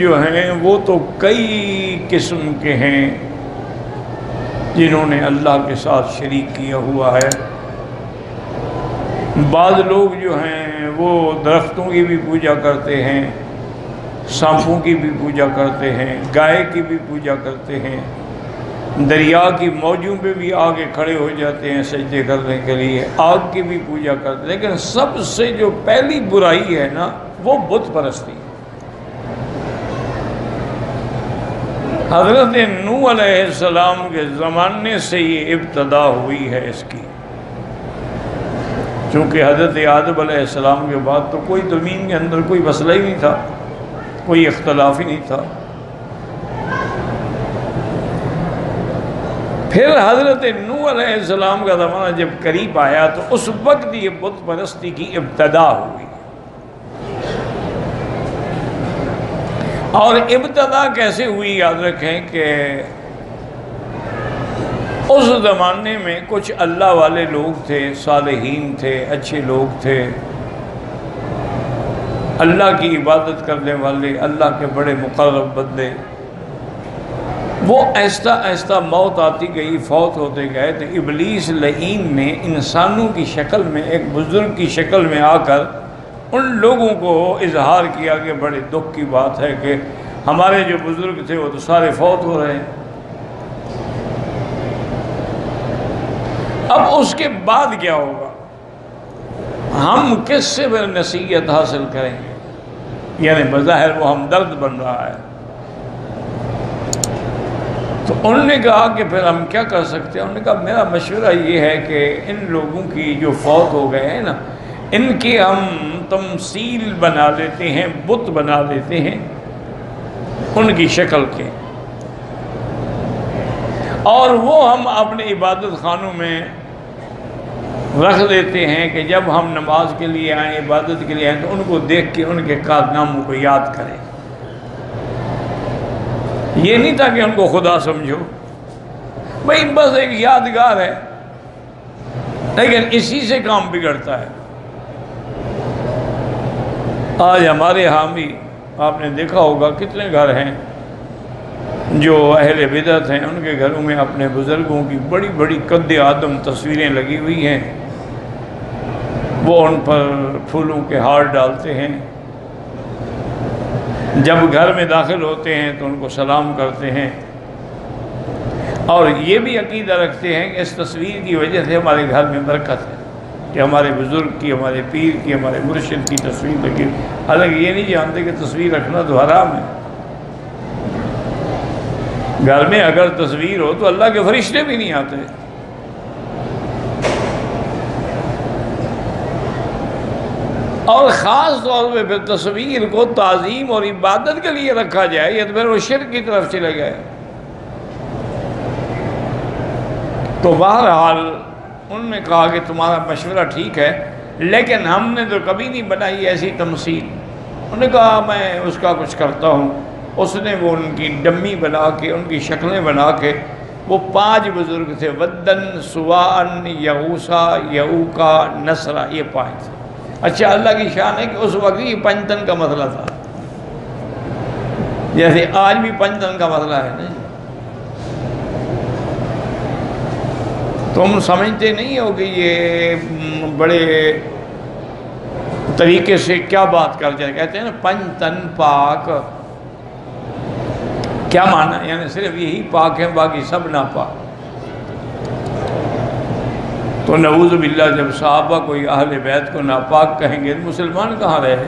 جو ہیں وہ تو کئی قسم کے ہیں جنہوں نے اللہ کے ساتھ شریک کیا ہوا ہے۔ بعض لوگ جو ہیں وہ درختوں کی بھی پوجا کرتے ہیں، سانپوں کی بھی پوجا کرتے ہیں، گائے کی بھی پوجا کرتے ہیں، دریا کی موجوں پہ بھی آگے کھڑے ہو جاتے ہیں سجدے کرنے کے لیے، آگ کی بھی پوجا کرتے ہیں۔ لیکن سب سے جو پہلی برائی ہے نا وہ بت پرستی۔ حضرت نوح علیہ السلام کے زمانے سے یہ ابتدا ہوئی ہے اس کی، چونکہ حضرت آدم علیہ السلام کے بعد تو کوئی زمین کے اندر کوئی مسئلہ ہی نہیں تھا، کوئی اختلاف ہی نہیں تھا۔ پھر حضرت نوح علیہ السلام کا زمانہ جب قریب آیا تو اس وقت یہ بت پرستی کی ابتدا ہوئی۔ اور ابتدا کیسے ہوئی یاد رکھیں کہ اس زمانے میں کچھ اللہ والے لوگ تھے، صالحین تھے، اچھے لوگ تھے، اللہ کی عبادت کرنے والے، اللہ کے بڑے مقرب بندے۔ وہ آہستہ آہستہ موت آتی گئی، فوت ہوتے گئے، تو ابلیس لعین نے انسانوں کی شکل میں، ایک بزرگ کی شکل میں آ کر ان لوگوں کو اظہار کیا کہ بڑے دکھ کی بات ہے کہ ہمارے جو بزرگ تھے وہ تو سارے فوت ہو رہے ہیں۔ اب اس کے بعد کیا ہوگا؟ ہم کس سے نصیحت حاصل کریں گے؟ یعنی بظاہر وہ ہمدرد بن رہا ہے۔ تو انہوں نے کہا کہ پھر ہم کیا کر سکتے ہیں؟ انہوں نے کہا میرا مشورہ یہ ہے کہ ان لوگوں کی جو فوت ہو گئے ہیں نا، ان کی ہم تمثیل بنا لیتے ہیں، بت بنا لیتے ہیں ان کی شکل کے، اور وہ ہم اپنے عبادت خانوں میں رکھ دیتے ہیں کہ جب ہم نماز کے لیے آئیں، عبادت کے لیے آئیں، تو ان کو دیکھ کے ان کے کارناموں کو یاد کریں۔ یہ نہیں تھا کہ ان کو خدا سمجھو، بھئی بس ایک یادگار ہے، لیکن اسی سے کام بگڑتا ہے۔ آج ہمارے ہاں بھی آپ نے دیکھا ہوگا کتنے گھر ہیں جو اہل بدعت ہیں، ان کے گھروں میں اپنے بزرگوں کی بڑی بڑی قد آدم تصویریں لگی ہوئی ہیں، وہ ان پر پھولوں کے ہار ڈالتے ہیں، جب گھر میں داخل ہوتے ہیں تو ان کو سلام کرتے ہیں، اور یہ بھی عقیدہ رکھتے ہیں کہ اس تصویر کی وجہ سے ہمارے گھر میں برکت ہے کہ ہمارے بزرگ کی، ہمارے پیر کی، ہمارے مرشد کی تصویر لگی۔ حالانکہ یہ نہیں جانتے کہ تصویر رکھنا تو حرام ہے۔ گھر میں اگر تصویر ہو تو اللہ کے فرشتے بھی نہیں آتے۔ اور خاص طور پہ پھر تصویر کو تعظیم اور عبادت کے لیے رکھا جائے، یہ تو پھر وہ شرک کی طرف چلے گئے۔ تو بہرحال انہوں نے کہا کہ تمہارا مشورہ ٹھیک ہے، لیکن ہم نے تو کبھی نہیں بنائی ایسی تمثیل۔ انہوں نے کہا میں اس کا کچھ کرتا ہوں۔ اس نے وہ ان کی ڈمی بنا کے، ان کی شکلیں بنا کے، وہ 5 بزرگ تھے، ودن، سواعن، یغوثا، یعوقا، نصرا، یہ 5 تھے۔ اچھا اللہ کی شان ہے کہ اس وقت یہ پنجتن کا مسئلہ تھا، جیسے آج بھی پنجتن کا مسئلہ ہے نا۔ تم سمجھتے نہیں ہو کہ یہ بڑے طریقے سے کیا بات کر جائے، کہتے ہیں نا پنجتن پاک، کیا معنی؟ یعنی صرف یہی پاک ہے، باقی سب ناپاک۔ تو نعوذ باللہ جب صحابہ کوئی اہل بیت کو ناپاک کہیں گے تو مسلمان کہاں رہے؟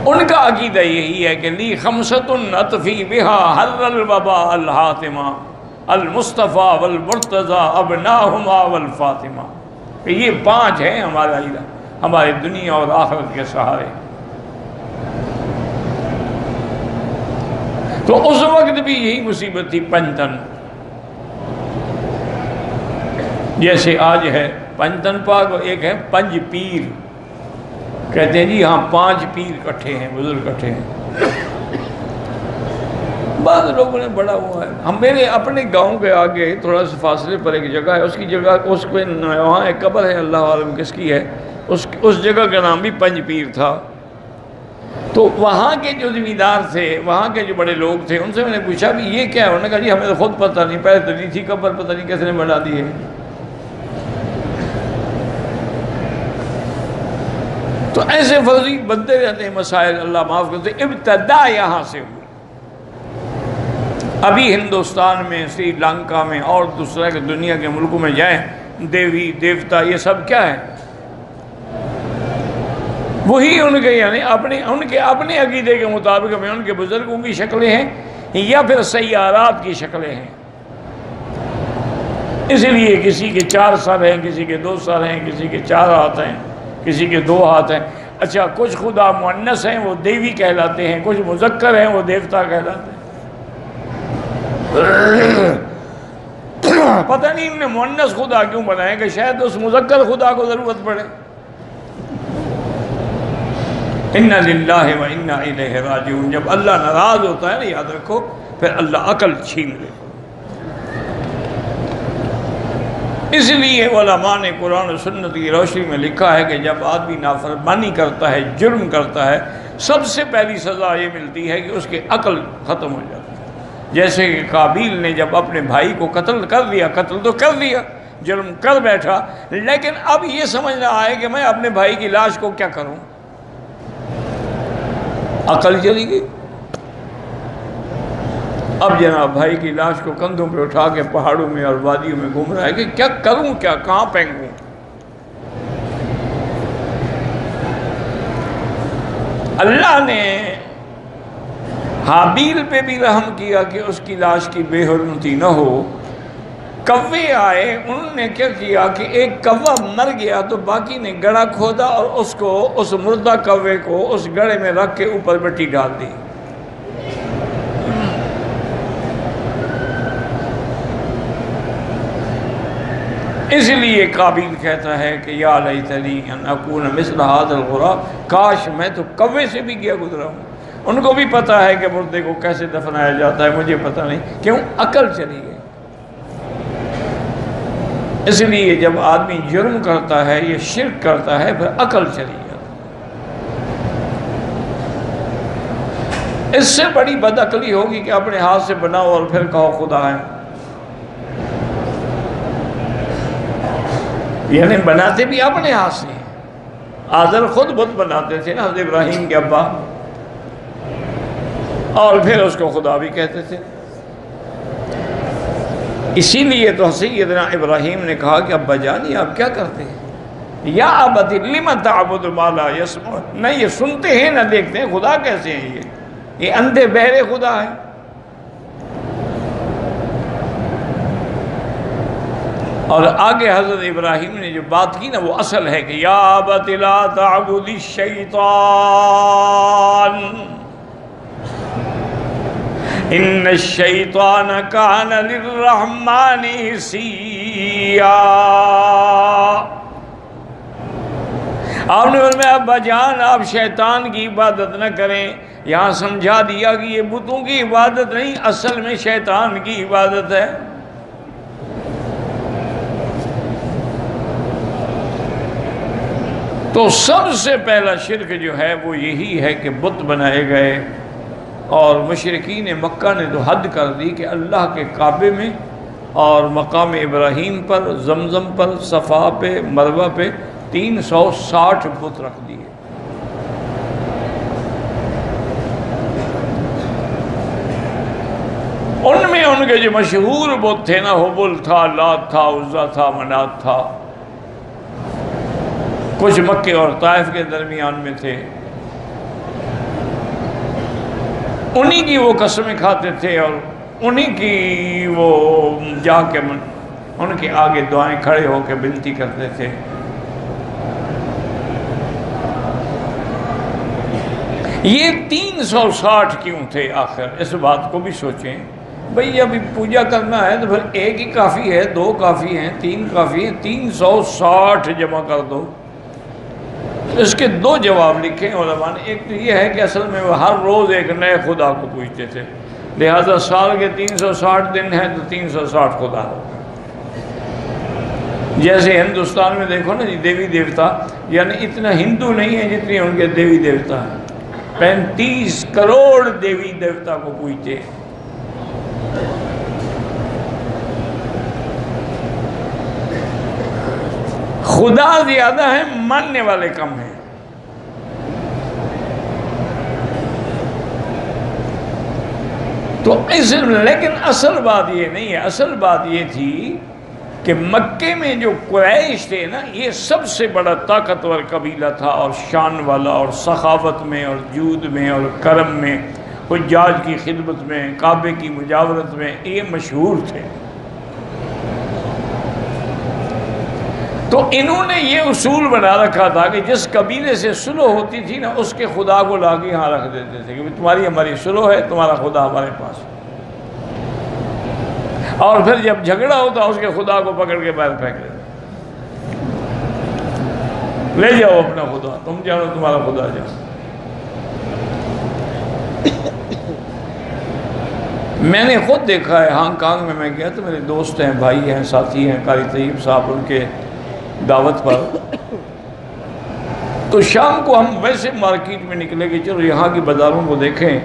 ان کا عقیدہ یہی ہے کہ لی خمسۃ اطفی بہا حر الوبا الحاتمہ المصطفیٰ والمرتضیٰ ابناہما والفاطمہ، کہ یہ 5 ہیں ہمارے دنیا اور آخرت کے سہارے۔ تو اس وقت بھی یہی مصیبت تھی پنجتن، جیسے آج ہے پنجتن پاک، اور ایک ہے پنج پیر، کہتے ہیں جی ہاں 5 پیر کٹھے ہیں، بزرگ کٹھے ہیں۔ بعض لوگوں نے بڑا ہوا ہے، ہم میرے اپنے گاؤں کے آگے تھوڑا سا فاصلے پر ایک جگہ ہے، اس کی جگہ اس کو وہاں ایک قبر ہے، اللہ عالم کس کی ہے، اس جگہ کا نام بھی پنج پیر تھا۔ تو وہاں کے جو زمیندار تھے، وہاں کے جو بڑے لوگ تھے، ان سے میں نے پوچھا بھی یہ کیا ہے؟ انہوں نے کہا جی ہمیں تو خود پتہ نہیں، پہلے تو نہیں تھی قبر، پتہ نہیں کس نے بنا دی ہے۔ تو ایسے فرضی بنتے رہتے ہیں مسائل، اللہ معاف کرتے۔ ابتدا یہاں سے ہوئی۔ ابھی ہندوستان میں، سری لنکا میں اور دوسرے کے دنیا کے ملکوں میں جائیں، دیوی دیوتا یہ سب کیا ہے؟ وہی ان کے یعنی ان کے اپنے عقیدے کے مطابق میں ان کے بزرگوں کی شکلیں ہیں یا پھر سیارات کی شکلیں ہیں۔ اس لیے کسی کے 4 سر ہیں، کسی کے 2 سر ہیں، کسی کے 4 ہاتھ ہیں، کسی کے 2 ہاتھ ہیں۔ اچھا، کچھ خدا مؤنث ہیں وہ دیوی کہلاتے ہیں، کچھ مذکر ہیں وہ دیوتا کہلاتے ہیں۔ پتہ نہیں انہوں نے مؤنث خدا کیوں بنائے کہ شاید اس مذکر خدا کو ضرورت پڑے۔ اِنَّ لِلَّهِ وَإِنَّا إِلَيْهِ رَاجِعُونَ۔ جب اللہ ناراض ہوتا ہے نا، یاد رکھو، پھر اللہ عقل چھین لے۔ اس لیے علماء نے قرآن و سنت کی روشنی میں لکھا ہے کہ جب آدمی نافرمانی کرتا ہے، جرم کرتا ہے، سب سے پہلی سزا یہ ملتی ہے کہ اس کی عقل ختم ہو جاتی ہے۔ جیسے کہ قابیل نے جب اپنے بھائی کو قتل کر دیا، قتل تو کر دیا، جرم کر بیٹھا، لیکن اب یہ سمجھ رہا ہے کہ میں اپنے بھائی کی لاش کو کیا کروں؟ عقل چلی گئی۔ اب جناب بھائی کی لاش کو کندھوں پہ اٹھا کے پہاڑوں میں اور وادیوں میں گھوم رہا ہے کہ کیا کروں، کیا کہاں پھینکوں؟ اللہ نے حابیل پہ بھی رحم کیا کہ اس کی لاش کی بے حرمتی نہ ہو۔ کوے آئے، انہوں نے کیا کیا کہ ایک کوا مر گیا تو باقی نے گڑھا کھودا اور اس مردہ کوے کو اس گڑھے میں رکھ کے اوپر مٹی ڈال دی۔ اس لیے قابیل کہتا ہے کہ یا لیتنی ان اکون مثل ھذا الغراب، کاش میں تو کوے سے بھی گیا گزرا ہوں۔ ان کو بھی پتہ ہے کہ مردے کو کیسے دفنایا جاتا ہے، مجھے پتہ نہیں، کیوں؟ عقل چلی گئی۔ اس لیے جب آدمی جرم کرتا ہے، یہ شرک کرتا ہے، پھر عقل چلی جاتی ہے۔ اس سے بڑی بد عقلی ہوگی کہ اپنے ہاتھ سے بناؤ اور پھر کہو خدا ہے۔ یعنی بناتے بھی اپنے ہاتھ سے، آزر خود بت بناتے تھے نا، حضرت ابراہیم کے ابا، اور پھر اس کو خدا بھی کہتے تھے۔ اسی لیے تو سیدنا ابراہیم نے کہا کہ ابا جانی آپ کیا کرتے ہیں؟ یا ابت لم تعبد ما لا یسمع، نہ یہ سنتے ہیں نہ دیکھتے ہیں، خدا کیسے ہیں یہ اندھے بہرے خدا ہیں۔ اور آگے حضرت ابراہیم نے جو بات کی نا وہ اصل ہے کہ یا ابت لا تعبد الشیطان ان الشیطان کان للرحمن عصیا۔ آپ نے فرمایا ابا جان آپ شیطان کی عبادت نہ کریں۔ یہاں سمجھا دیا کہ یہ بتوں کی عبادت نہیں، اصل میں شیطان کی عبادت ہے۔ تو سب سے پہلا شرک جو ہے وہ یہی ہے کہ بت بنائے گئے، اور مشرکین مکہ نے تو حد کر دی کہ اللہ کے کعبے میں اور مقام ابراہیم پر، زمزم پر، صفا پہ، مروہ پہ 360 بت رکھ دیے۔ ان میں ان کے جو مشہور بت تھے نا، حبل تھا، لات تھا، عزا تھا، منات تھا، کچھ مکے اور طائف کے درمیان میں تھے، انہی کی وہ قسمیں کھاتے تھے اور انہی کی وہ جا کے ان کے آگے دعائیں کھڑے ہو کے بنتی کرتے تھے۔ یہ 360 کیوں تھے آخر؟ اس بات کو بھی سوچیں بھئی، ابھی پوجا کرنا ہے تو پھر ایک ہی کافی ہے، 2 کافی ہیں، 3 کافی ہیں، 360 جمع کر دو۔ اس کے 2 جواب لکھے علماء نے۔ ایک تو یہ ہے کہ اصل میں وہ ہر روز ایک نئے خدا کو پوجتے تھے، لہذا سال کے 360 دن ہیں تو 360 خدا ہو۔ جیسے ہندوستان میں دیکھو نا جی، دیوی دیوتا، یعنی اتنا ہندو نہیں ہے جتنی ان کے دیوی دیوتا ہیں۔ 35 کروڑ دیوی دیوتا کو پوجتے ہیں۔ خدا زیادہ ہے، ماننے والے کم ہیں۔ تو لیکن اصل بات یہ نہیں ہے، اصل بات یہ تھی کہ مکے میں جو قریش تھے نا، یہ سب سے بڑا طاقتور قبیلہ تھا، اور شان والا، اور سخاوت میں، اور جود میں، اور کرم میں، حجاج کی خدمت میں، کعبے کی مجاورت میں یہ مشہور تھے۔ تو انہوں نے یہ اصول بنا رکھا تھا کہ جس قبیلے سے صلح ہوتی تھی نا، اس کے خدا کو لا کے یہاں رکھ دیتے تھے کہ تمہاری ہماری صلح ہے، تمہارا خدا ہمارے پاس۔ اور پھر جب جھگڑا ہوتا اس کے خدا کو پکڑ کے باہر پھینک دیتے، لے جاؤ اپنا خدا، تم جانو تمہارا خدا جانو۔ میں نے خود دیکھا ہے، ہانگ کانگ میں گیا تو میرے دوست ہیں، بھائی ہیں، ساتھی ہیں، قاری طیب صاحب، ان کے دعوت پر، تو شام کو ہم ویسے مارکیٹ میں نکلے کہ چلو یہاں کی بازاروں کو دیکھیں،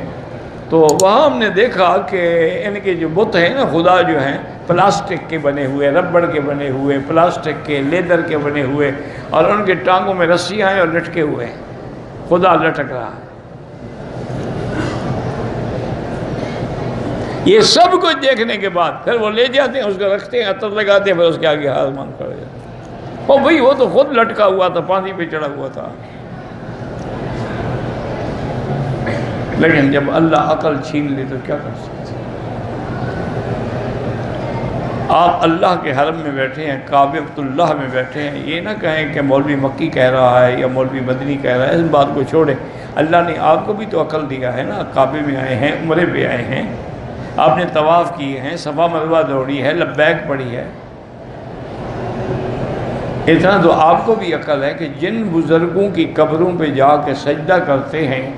تو وہاں ہم نے دیکھا کہ ان کے جو بت ہیں نا، خدا جو ہیں پلاسٹک کے بنے ہوئے، ربڑ کے بنے ہوئے، پلاسٹک کے، لیدر کے بنے ہوئے، اور ان کے ٹانگوں میں رسیاں ہیں اور لٹکے ہوئے ہیں، خدا لٹک رہا ہے۔ یہ سب کچھ دیکھنے کے بعد پھر وہ لے جاتے ہیں، اس کو رکھتے ہیں، عطر لگاتے ہیں، پھر اس کے آگے ہاتھ مان کھڑے جاتے ہیں۔ او بھئی وہ تو خود لٹکا ہوا تھا، پانی پہ چڑھا ہوا تھا۔ لیکن جب اللہ عقل چھین لے تو کیا کر سکتے؟ آپ اللہ کے حرم میں بیٹھے ہیں، کعبۃ اللہ میں بیٹھے ہیں، یہ نہ کہیں کہ مولوی مکی کہہ رہا ہے یا مولوی مدنی کہہ رہا ہے، اس بات کو چھوڑیں۔ اللہ نے آپ کو بھی تو عقل دیا ہے نا، کعبے میں آئے ہیں، عمرے پہ آئے ہیں، آپ نے طواف کیے ہیں، صفا مروہ دوڑی ہے، لبیک پڑھی ہے، اتنا تو آپ کو بھی عقل ہے کہ جن بزرگوں کی قبروں پہ جا کے سجدہ کرتے ہیں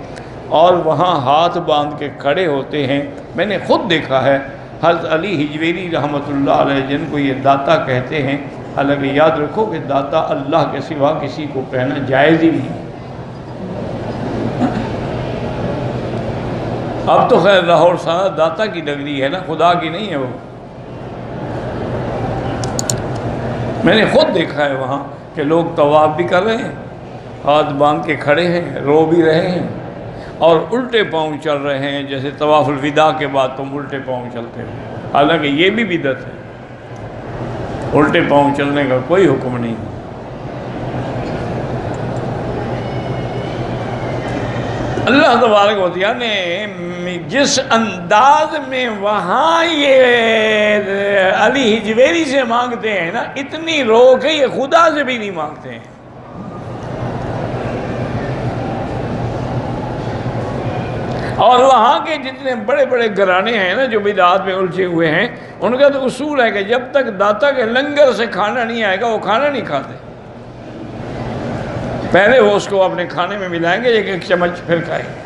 اور وہاں ہاتھ باندھ کے کھڑے ہوتے ہیں، میں نے خود دیکھا ہے، حضرت علی حجویری رحمۃ اللہ علیہ جن کو یہ داتا کہتے ہیں، حالانکہ یاد رکھو کہ داتا اللہ کے سوا کسی کو کہنا جائز ہی نہیں۔ اب تو خیر لاہور سارا داتا کی نگری ہے نا، خدا کی نہیں ہے وہ۔ میں نے خود دیکھا ہے وہاں کہ لوگ طواف بھی کر رہے ہیں، ہاتھ باندھ کے کھڑے ہیں، رو بھی رہے ہیں، اور الٹے پاؤں چل رہے ہیں، جیسے طواف الوداع کے بعد تم الٹے پاؤں چلتے ہو، حالانکہ یہ بھی بدعت ہے، الٹے پاؤں چلنے کا کوئی حکم نہیں۔ اللہ تبارک و تعالیٰ نے جس انداز میں وہاں یہ علی حجویری سے مانگتے ہیں نا، اتنی رو کے یہ خدا سے بھی نہیں مانگتے ہیں۔ اور وہاں کے جتنے بڑے بڑے گھرانے ہیں نا جو بدعات میں الجھے ہوئے ہیں، ان کا تو اصول ہے کہ جب تک داتا کے لنگر سے کھانا نہیں آئے گا وہ کھانا نہیں کھاتے، پہلے وہ اس کو اپنے کھانے میں ملائیں گے، ایک چمچ پھر کھائیں گے۔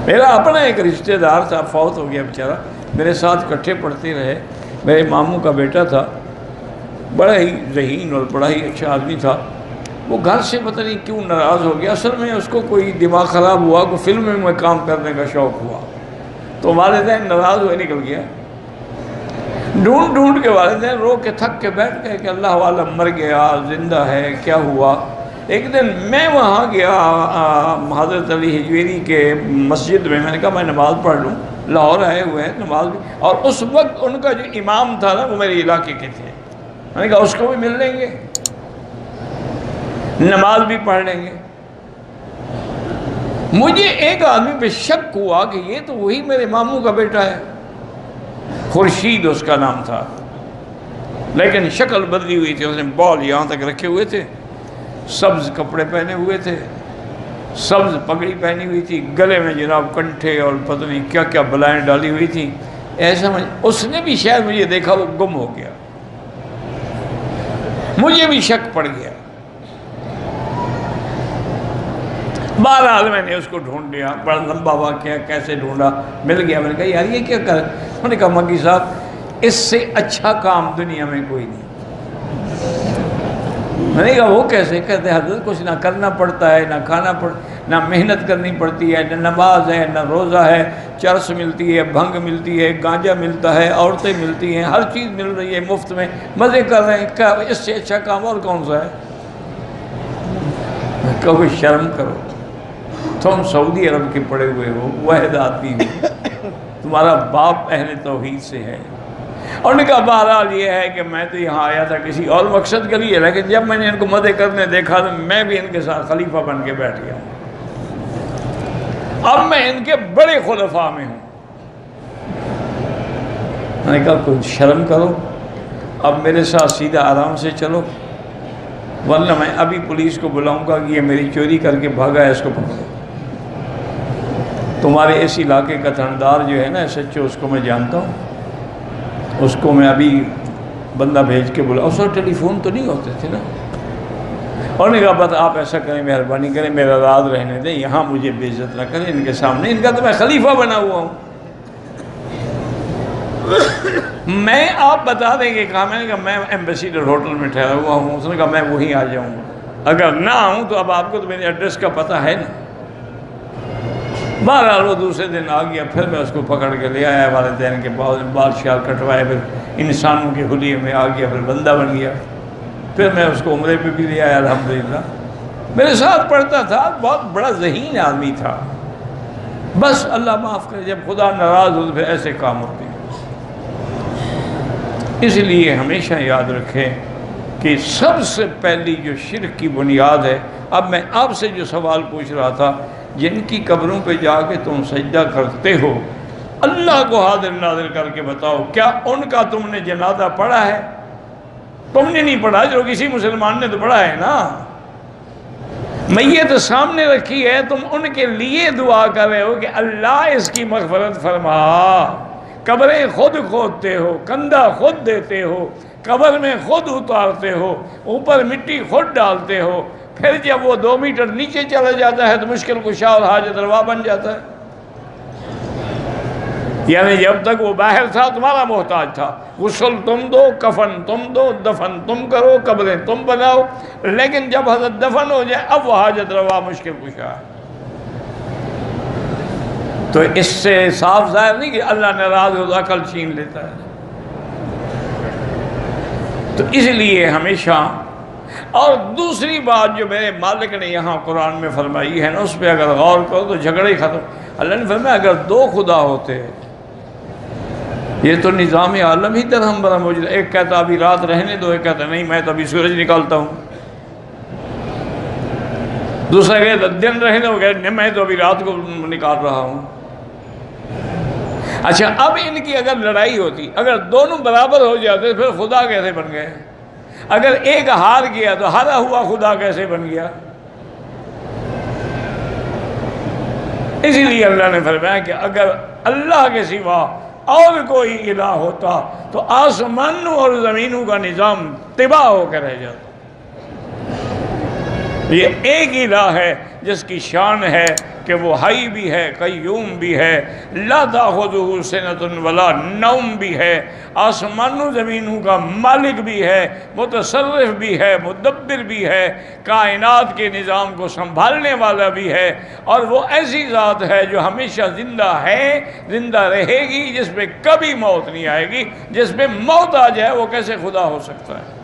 میرا اپنا ایک رشتہ دار تھا، فوت ہو گیا بیچارہ، میرے ساتھ اکٹھے پڑھتے رہے، میرے ماموں کا بیٹا تھا، بڑا ہی ذہین اور بڑا ہی اچھا آدمی تھا۔ وہ گھر سے پتہ نہیں کیوں ناراض ہو گیا، اصل میں اس کو کوئی دماغ خراب ہوا، کوئی فلم میں کام کرنے کا شوق ہوا، تو والدین ناراض ہوئے نکل گیا۔ ڈھونڈ ڈھونڈ کے والدین رو کے تھک کے بیٹھ گئے کہ اللہ والا مر گیا، زندہ ہے، کیا ہوا۔ ایک دن میں وہاں گیا حضرت علی حجویری کے مسجد میں نے کہا میں نماز پڑھ لوں، لاہور آئے ہوئے ہیں نماز بھی، اور اس وقت ان کا جو امام تھا نا وہ میرے علاقے کے تھے، میں نے کہا اس کو بھی مل لیں گے، نماز بھی پڑھ لیں گے۔ مجھے ایک آدمی پہ شک ہوا کہ یہ تو وہی میرے ماموں کا بیٹا ہے، خورشید اس کا نام تھا، لیکن شکل بدلی ہوئی تھی، اس نے بال یہاں تک رکھے ہوئے تھے، سبز کپڑے پہنے ہوئے تھے، سبز پگڑی پہنی ہوئی تھی، گلے میں جناب کنٹھے اور پتہ نہیں کیا کیا بلائیں ڈالی ہوئی تھی، ایسا اس نے بھی شاید مجھے دیکھا، وہ گم ہو گیا، مجھے بھی شک پڑ گیا۔ بہرحال میں نے اس کو ڈھونڈ لیا، بڑا لمبا واقعہ، کیسے ڈھونڈا، مل گیا۔ میں نے کہا یار یہ کیا کر، انہوں نے کہا مکی صاحب اس سے اچھا کام دنیا میں کوئی نہیں۔ میں نے کہا وہ کیسے؟ کہتے حضرت کچھ نہ کرنا پڑتا ہے، نہ کھانا نہ محنت کرنی پڑتی ہے، نہ نماز ہے، نہ روزہ ہے، چرس ملتی ہے، بھنگ ملتی ہے، گانجا ملتا ہے، عورتیں ملتی ہیں، ہر چیز مل رہی ہے مفت میں، مزے کر رہے ہیں، کیا اس سے اچھا کام اور کون سا ہے؟ کبھی شرم کرو، تم سعودی عرب کے پڑے ہوئے ہو، واحد آدمی ہو، تمہارا باپ اہل توحید سے ہے۔ اور نے کہا بہرحال یہ ہے کہ میں تو یہاں آیا تھا کسی اور مقصد کے لیے، لیکن جب میں نے ان کو مدد کرنے دیکھا تو میں بھی ان کے ساتھ خلیفہ بن کے بیٹھ گیا، اب میں ان کے بڑے خلفاء میں ہوں۔ میں نے کہا کچھ شرم کرو، اب میرے ساتھ سیدھا آرام سے چلو، ورنہ میں ابھی پولیس کو بلاؤں گا کہ یہ میری چوری کر کے بھاگا ہے، اس کو پکڑو۔ تمہارے اس علاقے کا تھندار جو ہے نا SHO، اس کو میں جانتا ہوں، اس کو میں ابھی بندہ بھیج کے بولا، اس وقت ٹیلی فون تو نہیں ہوتے تھے نا۔ اور نے کہا بس آپ ایسا کریں، مہربانی کریں، میرا راز رہنے دیں، یہاں مجھے بے عزت نہ کریں ان کے سامنے، ان کا تو میں خلیفہ بنا ہوا ہوں۔ میں آپ بتا دیں گے کہا، میں نے کہا میں ایمبیسیڈر ہوٹل میں ٹھہرا ہوا ہوں، اس نے کہا میں وہیں آ جاؤں گا، اگر نہ آؤں تو اب آپ کو تو میرے ایڈریس کا پتہ ہے نا۔ بہرحال وہ دوسرے دن آ گیا، پھر میں اس کو پکڑ کے لے آیا، والدین کے بال شال کٹوائے، پھر انسانوں کے حلیے میں آ گیا، پھر بندہ بن گیا، پھر میں اس کو عمرے پہ بھی لے آیا الحمدللہ۔ میرے ساتھ پڑھتا تھا، بہت بڑا ذہین آدمی تھا، بس اللہ معاف کرے، جب خدا ناراض ہو تو پھر ایسے کام ہوتے ہیں۔ اس لیے ہمیشہ یاد رکھیں کہ سب سے پہلی جو شرک کی بنیاد ہے، اب میں آپ سے جو سوال پوچھ رہا تھا، جن کی قبروں پہ جا کے تم سجدہ کرتے ہو، اللہ کو حاضر ناظر کر کے بتاؤ، کیا ان کا تم نے جنازہ پڑھا ہے؟ تم نے نہیں پڑھا، جو کسی مسلمان نے تو پڑھا ہے نا۔ میت سامنے رکھی ہے، تم ان کے لیے دعا کر رہے ہو کہ اللہ اس کی مغفرت فرما، قبریں خود کھودتے ہو، کندھا خود دیتے ہو، قبر میں خود اتارتے ہو، اوپر مٹی خود ڈالتے ہو، پھر جب وہ 2 میٹر نیچے چلا جاتا ہے تو مشکل کشا اور حاجت روا بن جاتا ہے۔ یعنی جب تک وہ باہر تھا تمہارا محتاج تھا، غسل تم دو، کفن تم دو، دفن تم کرو، قبریں تم بناؤ، لیکن جب حضرت دفن ہو جائے اب وہ حاجت روا مشکل کشا ہے۔ تو اس سے صاف ظاہر نہیں کہ اللہ ناراض ہو تو عقل چھین لیتا ہے۔ تو اس لیے ہمیشہ، اور دوسری بات جو میرے مالک نے یہاں قرآن میں فرمائی ہے نا، اس پہ اگر غور کرو تو جھگڑے ختم۔ اللہ نے فرمایا اگر 2 خدا ہوتے، یہ تو نظام عالم ہی درہم برہم ہو جاتا، ایک کہتا ابھی رات رہنے دو، ایک کہتا نہیں میں تو ابھی سورج نکالتا ہوں، دوسرا کہتا دن رہنے دو، کہتا میں تو ابھی رات کو نکال رہا ہوں۔ اچھا اب ان کی اگر لڑائی ہوتی، اگر دونوں برابر ہو جاتے پھر خدا کیسے بن گئے؟ اگر ایک ہار گیا تو ہارا ہوا خدا کیسے بن گیا؟ اسی لیے اللہ نے فرمایا کہ اگر اللہ کے سوا اور کوئی الہ ہوتا تو آسمانوں اور زمینوں کا نظام تباہ ہو کے رہ جاتا۔ یہ ایک الہ ہے جس کی شان ہے کہ وہ حی بھی ہے، قیوم بھی ہے، لا تأخذہ سنۃ ولا نوم بھی ہے، آسمانوں زمینوں کا مالک بھی ہے، متصرف بھی ہے، مدبر بھی ہے، کائنات کے نظام کو سنبھالنے والا بھی ہے، اور وہ ایسی ذات ہے جو ہمیشہ زندہ ہے، زندہ رہے گی، جس پہ کبھی موت نہیں آئے گی۔ جس پہ موت آ جائے وہ کیسے خدا ہو سکتا ہے؟